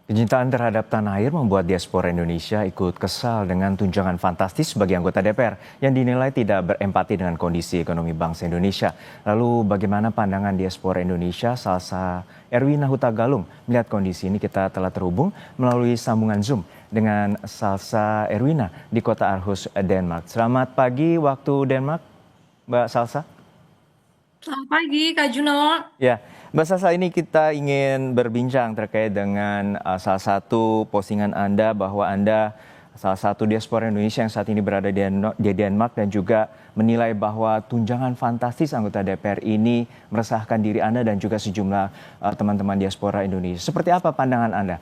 Kecintaan terhadap tanah air membuat diaspora Indonesia ikut kesal dengan tunjangan fantastis bagi anggota DPR yang dinilai tidak berempati dengan kondisi ekonomi bangsa Indonesia. Lalu bagaimana pandangan diaspora Indonesia? Salsa Erwina Huta Galung melihat kondisi ini. Kita telah terhubung melalui sambungan Zoom dengan Salsa Erwina di kota Aarhus, Denmark. Selamat pagi waktu Denmark, Mbak Salsa. Selamat pagi, Kak Juno. Ya, Mbak Sasa, ini kita ingin berbincang terkait dengan salah satu postingan Anda bahwa Anda salah satu diaspora Indonesia yang saat ini berada di Denmark dan juga menilai bahwa tunjangan fantastis anggota DPR ini meresahkan diri Anda dan juga sejumlah teman-teman diaspora Indonesia. Seperti apa pandangan Anda?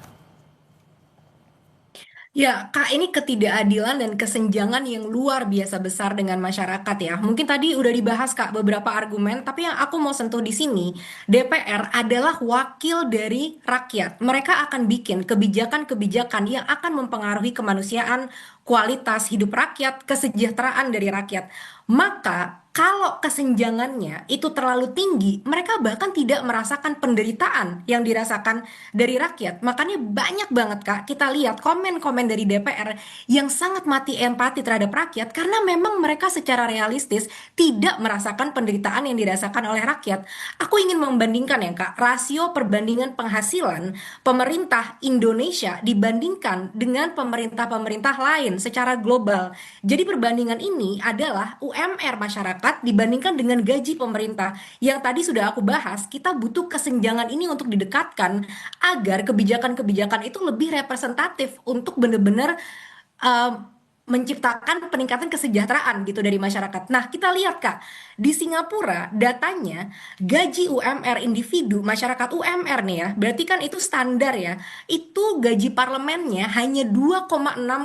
Ya, Kak, ini ketidakadilan dan kesenjangan yang luar biasa besar dengan masyarakat ya. Mungkin tadi udah dibahas, Kak, beberapa argumen, tapi yang aku mau sentuh di sini, DPR adalah wakil dari rakyat. Mereka akan bikin kebijakan-kebijakan yang akan mempengaruhi kemanusiaan, kualitas hidup rakyat, kesejahteraan dari rakyat. Maka, kalau kesenjangannya itu terlalu tinggi, mereka bahkan tidak merasakan penderitaan yang dirasakan dari rakyat. Makanya banyak banget Kak, kita lihat komen-komen dari DPR yang sangat mati empati terhadap rakyat karena memang mereka secara realistis tidak merasakan penderitaan yang dirasakan oleh rakyat. Aku ingin membandingkan ya Kak, rasio perbandingan penghasilan pemerintah Indonesia dibandingkan dengan pemerintah-pemerintah lain secara global. Jadi perbandingan ini adalah UMR masyarakat dibandingkan dengan gaji pemerintah. Yang tadi sudah aku bahas, kita butuh kesenjangan ini untuk didekatkan agar kebijakan-kebijakan itu lebih representatif untuk benar-benar eh, menciptakan peningkatan kesejahteraan gitu dari masyarakat. Nah, kita lihat Kak, di Singapura datanya gaji UMR individu masyarakat UMR nih ya, berarti kan itu standar ya. Itu gaji parlemennya hanya 2,6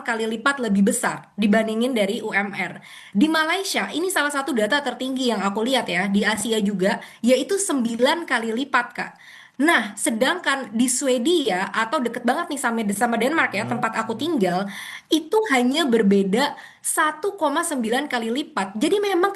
kali lipat lebih besar dibandingin dari UMR. Di Malaysia, ini salah satu data tertinggi yang aku lihat ya, di Asia juga, yaitu 9 kali lipat Kak. Nah, sedangkan di Swedia atau deket banget nih sama Denmark ya, Hmm. tempat aku tinggal, itu hanya berbeda 1,9 kali lipat. Jadi memang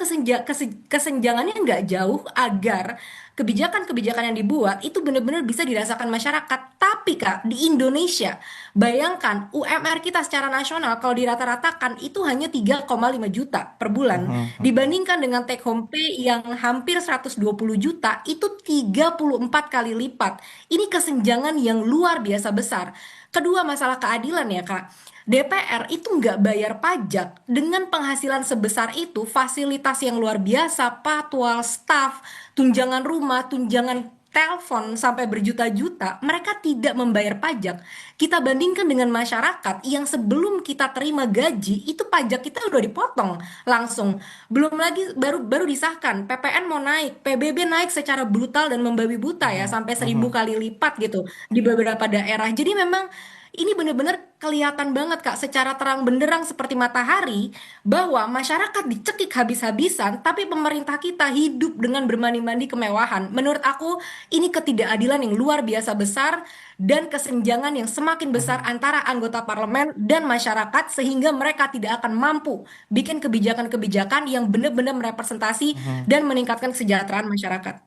kesenjangannya nggak jauh agar kebijakan-kebijakan yang dibuat itu benar-benar bisa dirasakan masyarakat. Tapi Kak, di Indonesia, bayangkan UMR kita secara nasional kalau dirata-ratakan itu hanya 3,5 juta per bulan. Dibandingkan dengan take home pay yang hampir 120 juta, itu 34 kali lipat. Ini kesenjangan yang luar biasa besar. Kedua, masalah keadilan ya, Kak. DPR itu nggak bayar pajak dengan penghasilan sebesar itu, fasilitas yang luar biasa, patwal, staff, tunjangan rumah, tunjangan telepon sampai berjuta-juta, mereka tidak membayar pajak. Kita bandingkan dengan masyarakat yang sebelum kita terima gaji, itu pajak kita udah dipotong langsung. Belum lagi baru baru disahkan, PPN mau naik, PBB naik secara brutal dan membabi buta ya, sampai 1.000 kali lipat gitu di beberapa daerah. Jadi memang ini benar-benar kelihatan banget Kak secara terang benderang seperti matahari bahwa masyarakat dicekik habis-habisan tapi pemerintah kita hidup dengan bermandi-mandi kemewahan. Menurut aku ini ketidakadilan yang luar biasa besar dan kesenjangan yang semakin besar antara anggota parlemen dan masyarakat sehingga mereka tidak akan mampu bikin kebijakan-kebijakan yang benar-benar merepresentasi dan meningkatkan kesejahteraan masyarakat.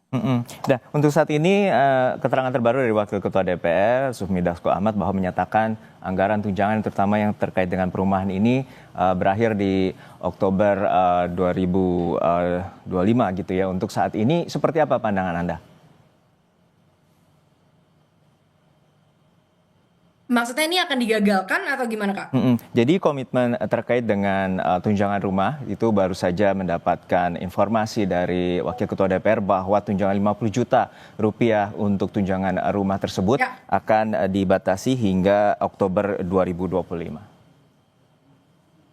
Nah, untuk saat ini keterangan terbaru dari Wakil Ketua DPR, Sufmi Dasko Ahmad, bahwa menyatakan anggaran tunjangan terutama yang terkait dengan perumahan ini berakhir di Oktober 2025 gitu ya. Untuk saat ini seperti apa pandangan Anda? Maksudnya ini akan digagalkan atau gimana Kak? Jadi komitmen terkait dengan tunjangan rumah itu baru saja mendapatkan informasi dari Wakil Ketua DPR bahwa tunjangan 50 juta rupiah untuk tunjangan rumah tersebut Ya. akan dibatasi hingga Oktober 2025.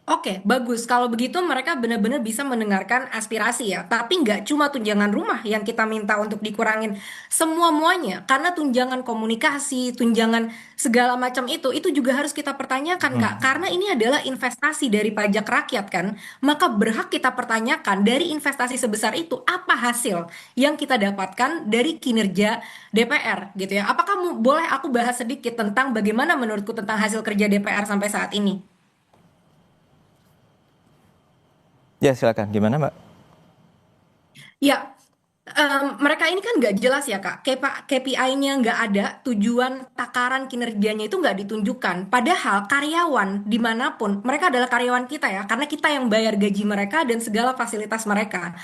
Oke, bagus. Kalau begitu mereka benar-benar bisa mendengarkan aspirasi ya. Tapi nggak cuma tunjangan rumah yang kita minta untuk dikurangin semua-muanya. Karena tunjangan komunikasi, tunjangan segala macam itu juga harus kita pertanyakan Kak. Karena ini adalah investasi dari pajak rakyat kan. Maka berhak kita pertanyakan dari investasi sebesar itu, apa hasil yang kita dapatkan dari kinerja DPR gitu ya. Apakah boleh aku bahas sedikit tentang bagaimana menurutku tentang hasil kerja DPR sampai saat ini? Ya, silakan. Gimana, Mbak? Ya, Mereka ini kan nggak jelas ya Kak, KPI-nya nggak ada, tujuan takaran kinerjanya itu nggak ditunjukkan. Padahal karyawan dimanapun, mereka adalah karyawan kita ya, karena kita yang bayar gaji mereka dan segala fasilitas mereka.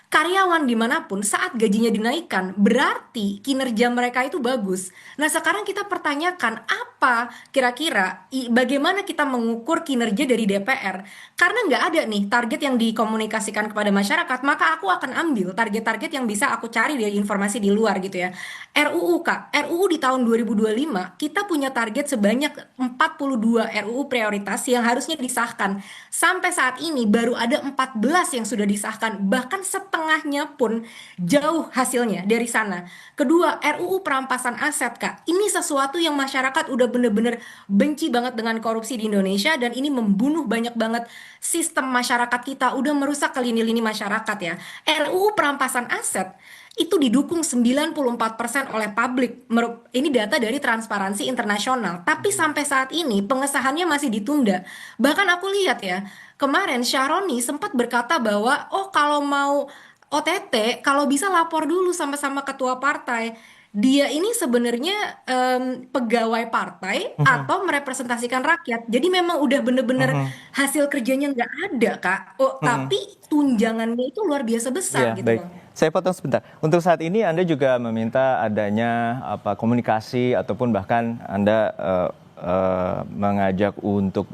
Karyawan dimanapun saat gajinya dinaikkan berarti kinerja mereka itu bagus. Nah sekarang kita pertanyakan apa kira-kira bagaimana kita mengukur kinerja dari DPR? Karena nggak ada nih target yang dikomunikasikan kepada masyarakat, maka aku akan ambil target-target yang bisa aku cari dari informasi di luar gitu ya. RUU Kak, RUU di tahun 2025 kita punya target sebanyak 42 RUU prioritas yang harusnya disahkan. Sampai saat ini baru ada 14 yang sudah disahkan, bahkan setengahnya pun jauh hasilnya dari sana. Kedua, RUU perampasan aset, Kak. Ini sesuatu yang masyarakat udah bener-bener benci banget dengan korupsi di Indonesia dan ini membunuh banyak banget sistem masyarakat kita, udah merusak ke lini-lini masyarakat ya. RUU perampasan aset itu didukung 94% oleh publik. Ini data dari Transparansi Internasional. Tapi sampai saat ini pengesahannya masih ditunda. Bahkan aku lihat ya, kemarin Syahroni sempat berkata bahwa, oh kalau mau OTT, kalau bisa lapor dulu sama-sama ketua partai. Dia ini sebenarnya pegawai partai Mhm, atau merepresentasikan rakyat. Jadi memang udah bener-bener mhm, hasil kerjanya nggak ada, Kak. Oh, mhm. tapi tunjangannya itu luar biasa besar Iya, gitu baik. loh. Saya potong sebentar. Untuk saat ini Anda juga meminta adanya komunikasi ataupun bahkan Anda mengajak untuk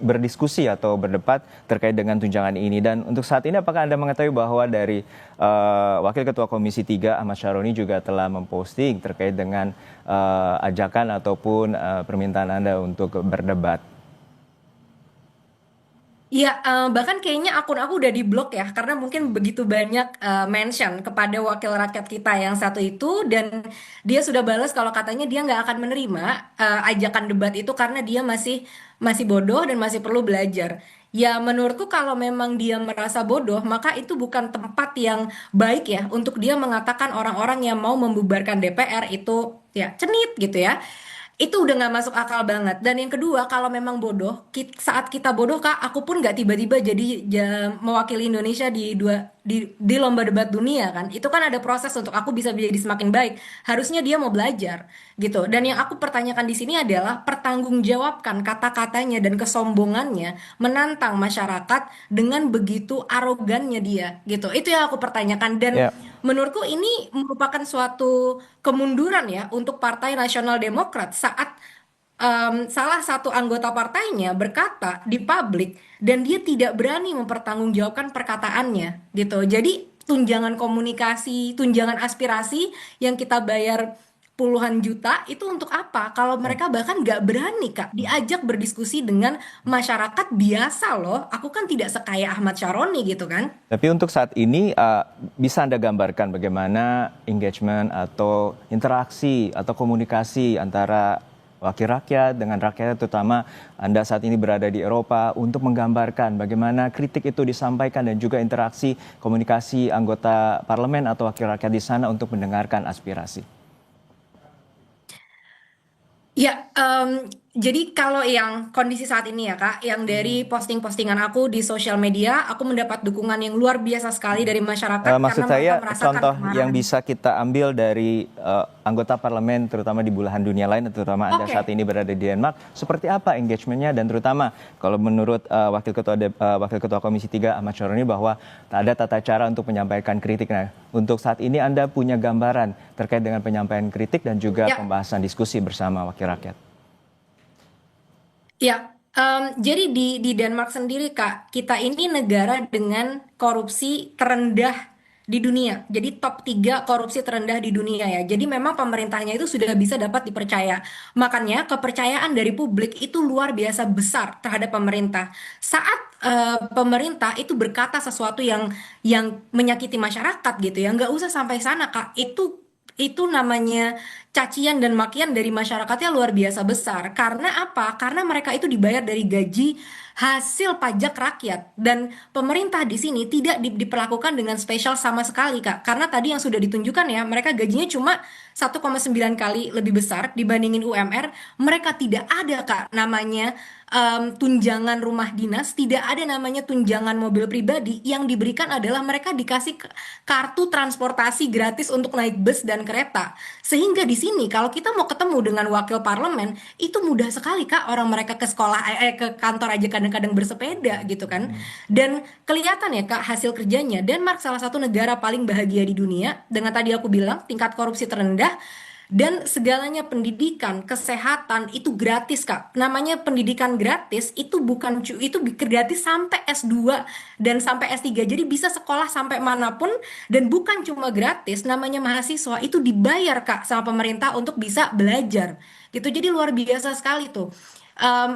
berdiskusi atau berdebat terkait dengan tunjangan ini. Dan untuk saat ini apakah Anda mengetahui bahwa dari Wakil Ketua Komisi 3 Ahmad Syaroni juga telah memposting terkait dengan ajakan ataupun permintaan Anda untuk berdebat? Iya, bahkan kayaknya akun aku udah diblok ya, karena mungkin begitu banyak mention kepada wakil rakyat kita yang satu itu, dan dia sudah balas kalau katanya dia nggak akan menerima ajakan debat itu karena dia masih masih bodoh dan masih perlu belajar. Ya, menurutku kalau memang dia merasa bodoh, maka itu bukan tempat yang baik ya untuk dia mengatakan orang-orang yang mau membubarkan DPR itu ya cenit gitu ya. Itu udah nggak masuk akal banget. Dan yang kedua, kalau memang bodoh, saat kita bodoh kak, aku pun nggak tiba-tiba jadi mewakili Indonesia di lomba debat dunia kan. Itu kan ada proses untuk aku bisa jadi semakin baik. Harusnya dia mau belajar gitu. Dan yang aku pertanyakan di sini adalah pertanggungjawabkan kata-katanya dan kesombongannya menantang masyarakat dengan begitu arogannya dia gitu. Itu yang aku pertanyakan dan Ya. menurutku ini merupakan suatu kemunduran ya untuk Partai Nasional Demokrat saat salah satu anggota partainya berkata di publik dan dia tidak berani mempertanggungjawabkan perkataannya gitu. Jadi tunjangan komunikasi, tunjangan aspirasi yang kita bayar puluhan juta itu untuk apa? Kalau mereka bahkan nggak berani Kak diajak berdiskusi dengan masyarakat biasa loh. Aku kan tidak sekaya Ahmad Syaroni gitu kan. Tapi untuk saat ini bisa Anda gambarkan bagaimana engagement atau interaksi atau komunikasi antara wakil rakyat dengan rakyat, terutama Anda saat ini berada di Eropa, untuk menggambarkan bagaimana kritik itu disampaikan dan juga interaksi komunikasi anggota parlemen atau wakil rakyat di sana untuk mendengarkan aspirasi. Ya, jadi kalau yang kondisi saat ini ya Kak, yang dari posting-postingan aku di sosial media, aku mendapat dukungan yang luar biasa sekali dari masyarakat Maksud karena mereka saya merasakan contoh yang kemarahan. bisa kita ambil dari anggota parlemen terutama di belahan dunia lain, terutama Anda saat Oke, ini berada di Denmark, seperti apa engagementnya dan terutama kalau menurut Wakil Ketua Komisi 3 Ahmad Syaroni bahwa tak ada tata cara untuk menyampaikan kritik. Nah, untuk saat ini Anda punya gambaran terkait dengan penyampaian kritik dan juga ya, pembahasan diskusi bersama wakil rakyat. ya. Jadi di Denmark sendiri Kak, kita ini negara dengan korupsi terendah di dunia. Jadi top 3 korupsi terendah di dunia ya. Jadi memang pemerintahnya itu sudah bisa dapat dipercaya. Makanya kepercayaan dari publik itu luar biasa besar terhadap pemerintah. Saat pemerintah itu berkata sesuatu yang menyakiti masyarakat gitu ya, nggak usah sampai sana Kak. Itu namanya cacian dan makian dari masyarakatnya luar biasa besar. Karena apa? Karena mereka itu dibayar dari gaji hasil pajak rakyat dan pemerintah di sini tidak diperlakukan dengan spesial sama sekali, Kak. Karena tadi yang sudah ditunjukkan ya, mereka gajinya cuma 1,9 kali lebih besar dibandingin UMR. Mereka tidak ada, Kak, namanya tunjangan rumah dinas, tidak ada namanya tunjangan mobil pribadi. Yang diberikan adalah mereka dikasih kartu transportasi gratis untuk naik bus dan kereta. Sehingga di sini kalau kita mau ketemu dengan wakil parlemen, itu mudah sekali Kak, orang mereka ke sekolah ke kantor aja kadang-kadang bersepeda gitu kan. Hmm. Dan kelihatan ya Kak hasil kerjanya. Denmark salah satu negara paling bahagia di dunia dengan tadi aku bilang tingkat korupsi terendah dan segalanya pendidikan, kesehatan itu gratis Kak. Namanya pendidikan gratis itu bukan itu gratis sampai S2 dan sampai S3. Jadi bisa sekolah sampai manapun dan bukan cuma gratis, namanya mahasiswa itu dibayar Kak sama pemerintah untuk bisa belajar. Gitu. Jadi luar biasa sekali tuh.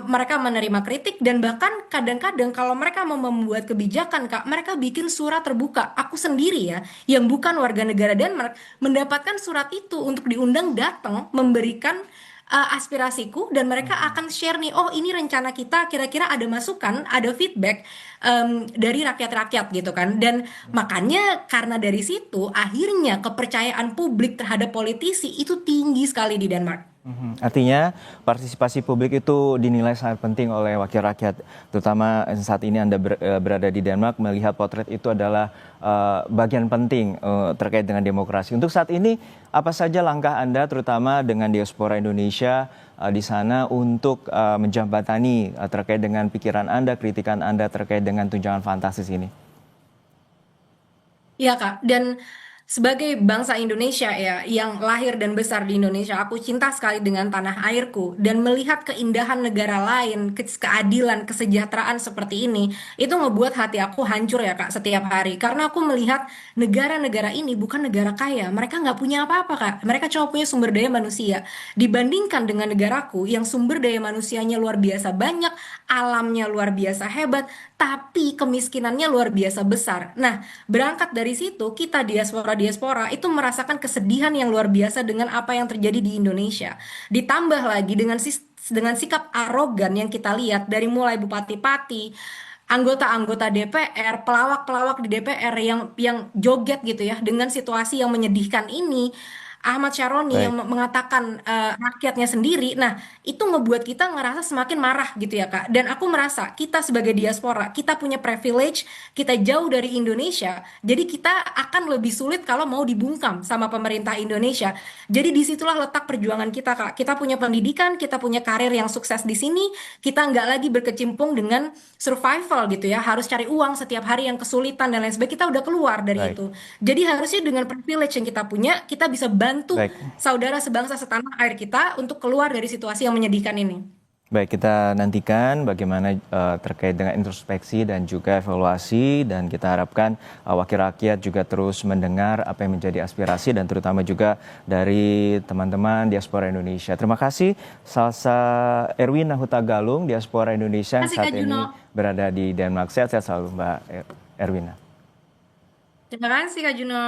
Mereka menerima kritik dan bahkan kadang-kadang kalau mereka mau membuat kebijakan Kak, mereka bikin surat terbuka. Aku sendiri ya, yang bukan warga negara Denmark, mendapatkan surat itu untuk diundang datang memberikan aspirasiku dan mereka akan share nih, oh ini rencana kita, kira-kira ada masukan, ada feedback dari rakyat-rakyat gitu kan. Dan makanya karena dari situ akhirnya kepercayaan publik terhadap politisi itu tinggi sekali di Denmark. Artinya partisipasi publik itu dinilai sangat penting oleh wakil rakyat, terutama saat ini Anda berada di Denmark, melihat potret itu adalah bagian penting terkait dengan demokrasi. Untuk saat ini, apa saja langkah Anda, terutama dengan diaspora Indonesia di sana untuk menjembatani terkait dengan pikiran Anda, kritikan Anda terkait dengan tunjangan fantastis ini? Iya Kak, dan sebagai bangsa Indonesia ya, yang lahir dan besar di Indonesia, aku cinta sekali dengan tanah airku dan melihat keindahan negara lain, keadilan, kesejahteraan seperti ini, itu ngebuat hati aku hancur ya Kak setiap hari. Karena aku melihat negara-negara ini bukan negara kaya, mereka nggak punya apa-apa Kak, mereka cuma punya sumber daya manusia. Dibandingkan dengan negaraku yang sumber daya manusianya luar biasa banyak, alamnya luar biasa hebat, tapi kemiskinannya luar biasa besar. Nah, berangkat dari situ, kita diaspora-diaspora itu merasakan kesedihan yang luar biasa dengan apa yang terjadi di Indonesia. Ditambah lagi dengan sikap arogan yang kita lihat dari mulai bupati-pati, anggota-anggota DPR, pelawak-pelawak di DPR yang joget gitu ya dengan situasi yang menyedihkan ini. Ahmad Syaroni yang Baik. mengatakan rakyatnya sendiri. Nah, itu ngebuat kita ngerasa semakin marah gitu ya, Kak. Dan aku merasa kita sebagai diaspora, kita punya privilege, kita jauh dari Indonesia. Jadi kita akan lebih sulit kalau mau dibungkam sama pemerintah Indonesia. Jadi disitulah letak perjuangan kita, Kak. Kita punya pendidikan, kita punya karir yang sukses di sini, kita nggak lagi berkecimpung dengan survival gitu ya, harus cari uang setiap hari yang kesulitan dan lain sebagainya. Kita udah keluar dari Baik. itu. Jadi harusnya dengan privilege yang kita punya, kita bisa bantu Baik. saudara sebangsa setanah air kita untuk keluar dari situasi yang menyedihkan ini. Baik, kita nantikan bagaimana terkait dengan introspeksi dan juga evaluasi, dan kita harapkan wakil rakyat juga terus mendengar apa yang menjadi aspirasi dan terutama juga dari teman-teman diaspora Indonesia. Terima kasih Salsa Erwina Huta Galung, diaspora Indonesia yang Terima kasih saat Kak Juno. ini berada di Denmark. Sehat-sehat selalu Mbak Erwina. Terima kasih Kak Juno.